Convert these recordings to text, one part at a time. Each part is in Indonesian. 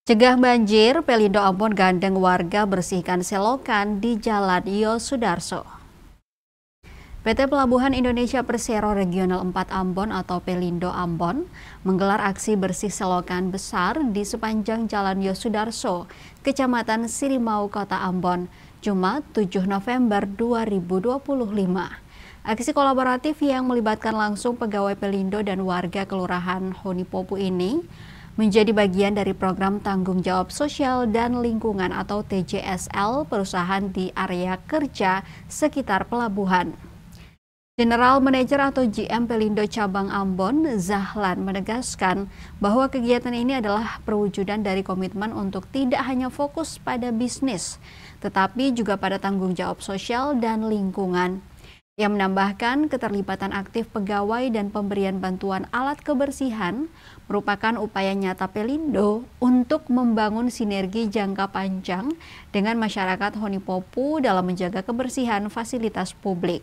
Cegah banjir, Pelindo Ambon gandeng warga bersihkan selokan di Jalan Yosudarso. PT Pelabuhan Indonesia Persero Regional 4 Ambon atau Pelindo Ambon menggelar aksi bersih selokan besar di sepanjang Jalan Yosudarso, Kecamatan Sirimau, Kota Ambon, Jumat 7 November 2025. Aksi kolaboratif yang melibatkan langsung pegawai Pelindo dan warga Kelurahan Honipopu ini menjadi bagian dari program tanggung jawab sosial dan lingkungan atau TJSL perusahaan di area kerja sekitar pelabuhan. General Manager atau GM Pelindo Cabang Ambon, Zahlan, menegaskan bahwa kegiatan ini adalah perwujudan dari komitmen untuk tidak hanya fokus pada bisnis, tetapi juga pada tanggung jawab sosial dan lingkungan. Ia menambahkan keterlibatan aktif pegawai dan pemberian bantuan alat kebersihan merupakan upaya nyata Pelindo untuk membangun sinergi jangka panjang dengan masyarakat Honipopu dalam menjaga kebersihan fasilitas publik.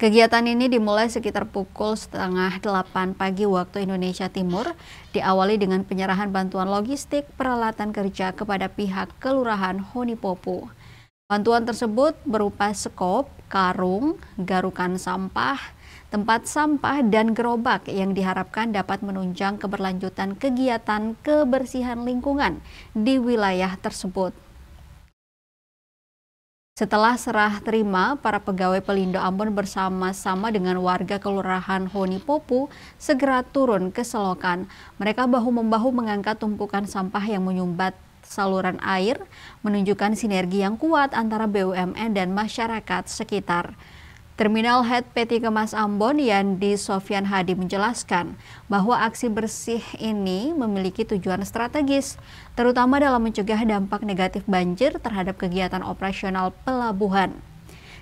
Kegiatan ini dimulai sekitar pukul 7:30 pagi waktu Indonesia Timur, diawali dengan penyerahan bantuan logistik peralatan kerja kepada pihak Kelurahan Honipopu. Bantuan tersebut berupa sekop, karung, garukan sampah, tempat sampah, dan gerobak yang diharapkan dapat menunjang keberlanjutan kegiatan kebersihan lingkungan di wilayah tersebut. Setelah serah terima, para pegawai Pelindo Ambon bersama-sama dengan warga Kelurahan Honipopu segera turun ke selokan. Mereka bahu-membahu mengangkat tumpukan sampah yang menyumbat saluran air, menunjukkan sinergi yang kuat antara BUMN dan masyarakat sekitar. Terminal Head PT Kemas Ambon, Yandi Sofyan Hadi, menjelaskan bahwa aksi bersih ini memiliki tujuan strategis, terutama dalam mencegah dampak negatif banjir terhadap kegiatan operasional pelabuhan.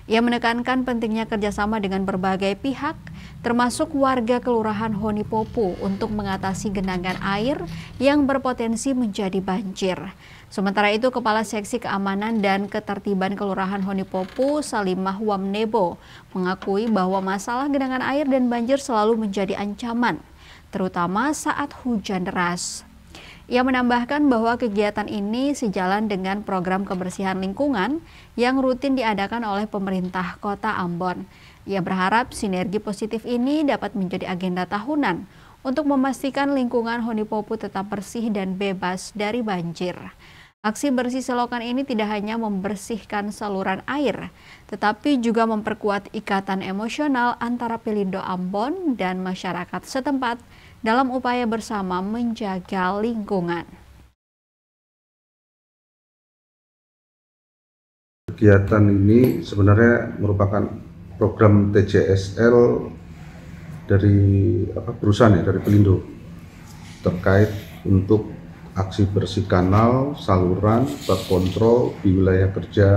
Ia menekankan pentingnya kerjasama dengan berbagai pihak, termasuk warga Kelurahan Honipopu untuk mengatasi genangan air yang berpotensi menjadi banjir. Sementara itu, Kepala Seksi Keamanan dan Ketertiban Kelurahan Honipopu, Salimah Wamnebo, mengakui bahwa masalah genangan air dan banjir selalu menjadi ancaman, terutama saat hujan deras. Ia menambahkan bahwa kegiatan ini sejalan dengan program kebersihan lingkungan yang rutin diadakan oleh pemerintah Kota Ambon. Ia berharap sinergi positif ini dapat menjadi agenda tahunan untuk memastikan lingkungan Honipopu tetap bersih dan bebas dari banjir. Aksi bersih selokan ini tidak hanya membersihkan saluran air, tetapi juga memperkuat ikatan emosional antara Pelindo Ambon dan masyarakat setempat dalam upaya bersama menjaga lingkungan. Kegiatan ini sebenarnya merupakan program TJSL dari perusahaan dari Pelindo terkait untuk aksi bersih kanal, saluran, terkontrol di wilayah kerja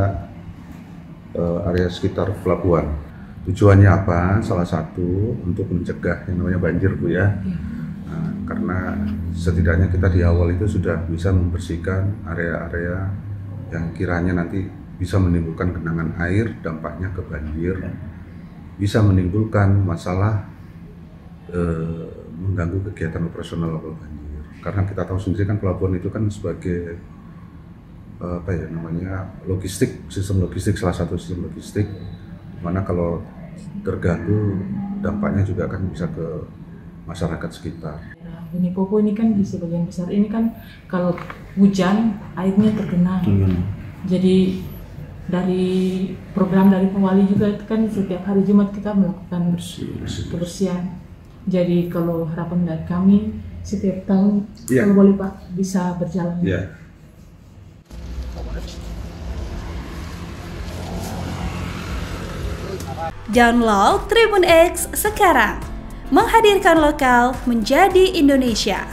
area sekitar pelabuhan. Tujuannya apa? Salah satu untuk mencegah yang namanya banjir, Bu ya. Nah, karena setidaknya kita di awal itu sudah bisa membersihkan area-area yang kiranya nanti bisa menimbulkan genangan air, dampaknya ke banjir, bisa menimbulkan masalah mengganggu kegiatan operasional banjir. Karena kita tahu sendiri kan pelabuhan itu kan sebagai logistik, sistem logistik, salah satu sistem logistik, mana kalau terganggu dampaknya juga akan bisa ke masyarakat sekitar. Honipopu ini kan di sebagian besar ini kan kalau hujan airnya tergenang. Jadi dari program dari Pewali juga itu kan setiap hari Jumat kita melakukan kebersihan. Jadi kalau harapan dari kami setiap tahun kalau boleh Pak bisa berjalan. Download Tribun X sekarang, menghadirkan lokal menjadi Indonesia.